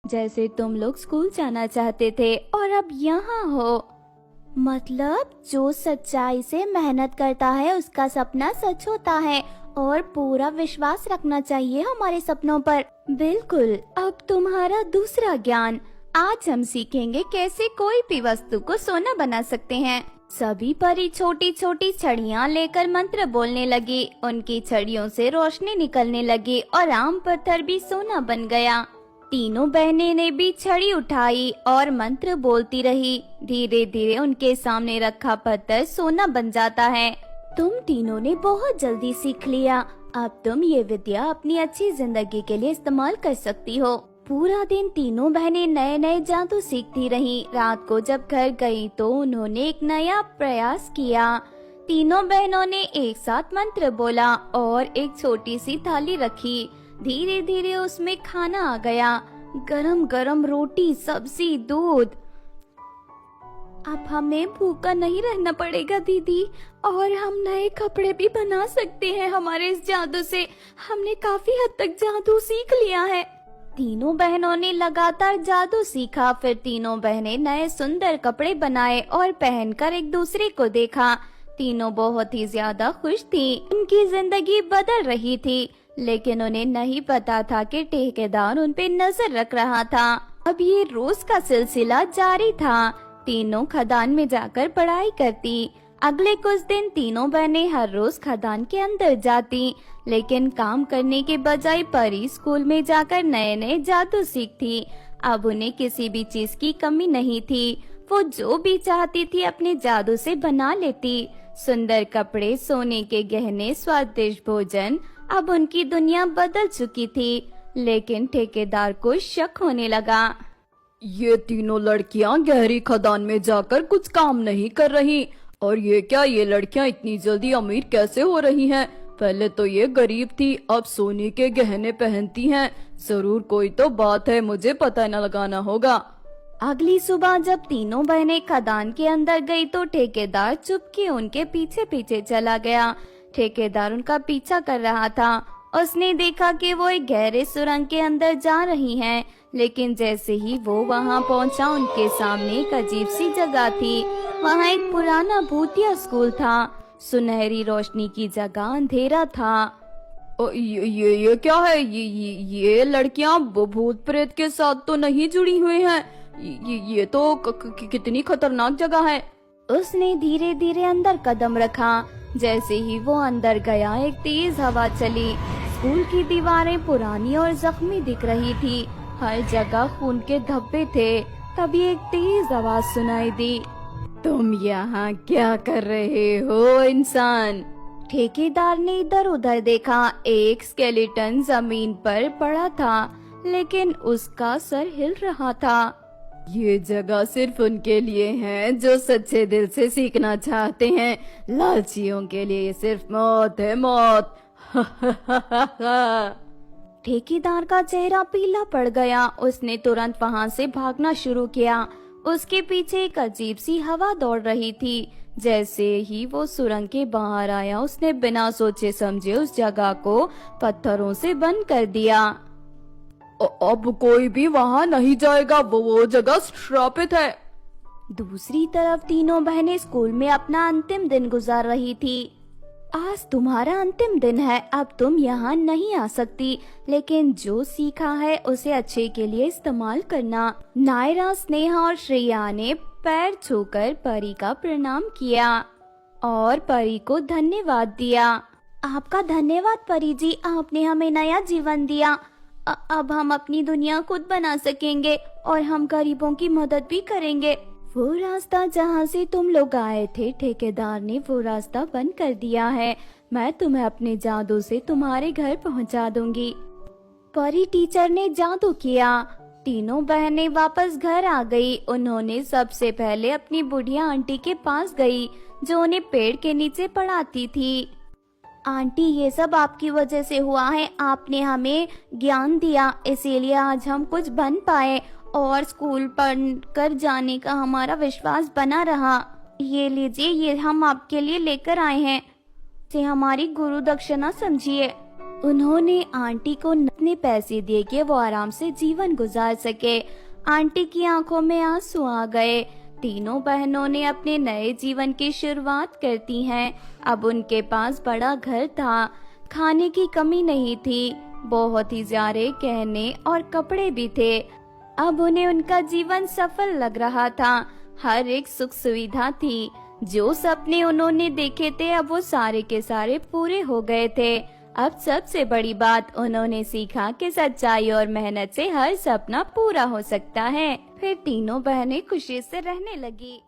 जैसे तुम लोग स्कूल जाना चाहते थे और अब यहाँ हो। मतलब जो सच्चाई से मेहनत करता है उसका सपना सच होता है और पूरा विश्वास रखना चाहिए हमारे सपनों पर। बिल्कुल। अब तुम्हारा दूसरा ज्ञान। आज हम सीखेंगे कैसे कोई भी वस्तु को सोना बना सकते हैं। सभी परी छोटी छोटी छड़ियाँ लेकर मंत्र बोलने लगी। उनकी छड़ियों से रोशनी निकलने लगी और आम पत्थर भी सोना बन गया। तीनों बहनें ने भी छड़ी उठाई और मंत्र बोलती रही। धीरे धीरे उनके सामने रखा पत्थर सोना बन जाता है। तुम तीनों ने बहुत जल्दी सीख लिया। अब तुम ये विद्या अपनी अच्छी जिंदगी के लिए इस्तेमाल कर सकती हो। पूरा दिन तीनों बहनें नए नए जादू सीखती रहीं। रात को जब घर गईं तो उन्होंने एक नया प्रयास किया। तीनों बहनों ने एक साथ मंत्र बोला और एक छोटी सी थाली रखी। धीरे धीरे उसमें खाना आ गया, गरम गरम रोटी, सब्जी, दूध। अब हमें भूखा नहीं रहना पड़ेगा दीदी, और हम नए कपड़े भी बना सकते हैं हमारे इस जादू से। हमने काफी हद तक जादू सीख लिया है। तीनों बहनों ने लगातार जादू सीखा। फिर तीनों बहनें नए सुंदर कपड़े बनाए और पहनकर एक दूसरे को देखा। तीनों बहुत ही ज्यादा खुश थी। उनकी जिंदगी बदल रही थी, लेकिन उन्हें नहीं पता था कि ठेकेदार उन पे नजर रख रहा था। अब ये रोज का सिलसिला जारी था। तीनों खदान में जाकर पढ़ाई करती। अगले कुछ दिन तीनों बहनें हर रोज खदान के अंदर जाती, लेकिन काम करने के बजाय परी स्कूल में जाकर नए नए जादू सीखती। अब उन्हें किसी भी चीज की कमी नहीं थी। वो जो भी चाहती थी अपने जादू से बना लेती। सुंदर कपड़े, सोने के गहने, स्वादिष्ट भोजन। अब उनकी दुनिया बदल चुकी थी, लेकिन ठेकेदार को शक होने लगा। ये तीनों लड़कियां गहरी खदान में जाकर कुछ काम नहीं कर रही, और ये क्या, ये लड़कियां इतनी जल्दी अमीर कैसे हो रही हैं? पहले तो ये गरीब थी, अब सोने के गहने पहनती हैं। जरूर कोई तो बात है, मुझे पता न लगाना होगा। अगली सुबह जब तीनों बहनें खदान के अंदर गई तो ठेकेदार चुपके उनके पीछे पीछे चला गया। ठेकेदार उनका पीछा कर रहा था। उसने देखा कि वो एक गहरे सुरंग के अंदर जा रही हैं, लेकिन जैसे ही वो वहां पहुंचा उनके सामने एक अजीब सी जगह थी। वहां एक पुराना भूतिया स्कूल था। सुनहरी रोशनी की जगह अंधेरा था। ये क्या है? ये लड़कियां भूत प्रेत के साथ तो नहीं जुड़ी हुई हैं। ये तो कितनी खतरनाक जगह है। उसने धीरे धीरे अंदर कदम रखा। जैसे ही वो अंदर गया एक तेज हवा चली। स्कूल की दीवारें पुरानी और जख्मी दिख रही थी। हर जगह खून के धब्बे थे। तभी एक तेज आवाज सुनाई दी। तुम यहाँ क्या कर रहे हो इंसान? ठेकेदार ने इधर उधर देखा। एक स्केलेटन जमीन पर पड़ा था, लेकिन उसका सर हिल रहा था। ये जगह सिर्फ उनके लिए है जो सच्चे दिल से सीखना चाहते हैं। लालचियों के लिए ये सिर्फ मौत है, मौत। ठेकेदार का चेहरा पीला पड़ गया। उसने तुरंत वहां से भागना शुरू किया। उसके पीछे एक अजीब सी हवा दौड़ रही थी। जैसे ही वो सुरंग के बाहर आया उसने बिना सोचे समझे उस जगह को पत्थरों से बंद कर दिया। अब कोई भी वहाँ नहीं जाएगा, वो जगह श्रापित है। दूसरी तरफ तीनों बहनें स्कूल में अपना अंतिम दिन गुजार रही थी। आज तुम्हारा अंतिम दिन है, अब तुम यहाँ नहीं आ सकती, लेकिन जो सीखा है उसे अच्छे के लिए इस्तेमाल करना। नायरा, स्नेहा और श्रेया ने पैर छूकर परी का प्रणाम किया और परी को धन्यवाद दिया। आपका धन्यवाद परी जी, आपने हमें नया जीवन दिया। अब हम अपनी दुनिया खुद बना सकेंगे और हम गरीबों की मदद भी करेंगे। वो रास्ता जहाँ से तुम लोग आए थे, ठेकेदार ने वो रास्ता बंद कर दिया है। मैं तुम्हें अपने जादू से तुम्हारे घर पहुँचा दूंगी। परी टीचर ने जादू किया। तीनों बहनें वापस घर आ गई। उन्होंने सबसे पहले अपनी बुढ़िया आंटी के पास गई, जो उन्हें पेड़ के नीचे पढ़ाती थी। आंटी, ये सब आपकी वजह से हुआ है। आपने हमें ज्ञान दिया, इसीलिए आज हम कुछ बन पाए और स्कूल पढ़कर जाने का हमारा विश्वास बना रहा। ये लीजिए, ये हम आपके लिए लेकर आए हैं। इसे हमारी गुरु दक्षिणा समझिए। उन्होंने आंटी को इतने पैसे दिए कि वो आराम से जीवन गुजार सके। आंटी की आंखों में आंसू आ गए। तीनों बहनों ने अपने नए जीवन की शुरुआत करती हैं। अब उनके पास बड़ा घर था, खाने की कमी नहीं थी, बहुत ही ज्यादा गहने और कपड़े भी थे। अब उन्हें उनका जीवन सफल लग रहा था। हर एक सुख सुविधा थी। जो सपने उन्होंने देखे थे अब वो सारे के सारे पूरे हो गए थे। अब सबसे बड़ी बात, उन्होंने सीखा कि सच्चाई और मेहनत से हर सपना पूरा हो सकता है। फिर तीनों बहनें खुशी से रहने लगी।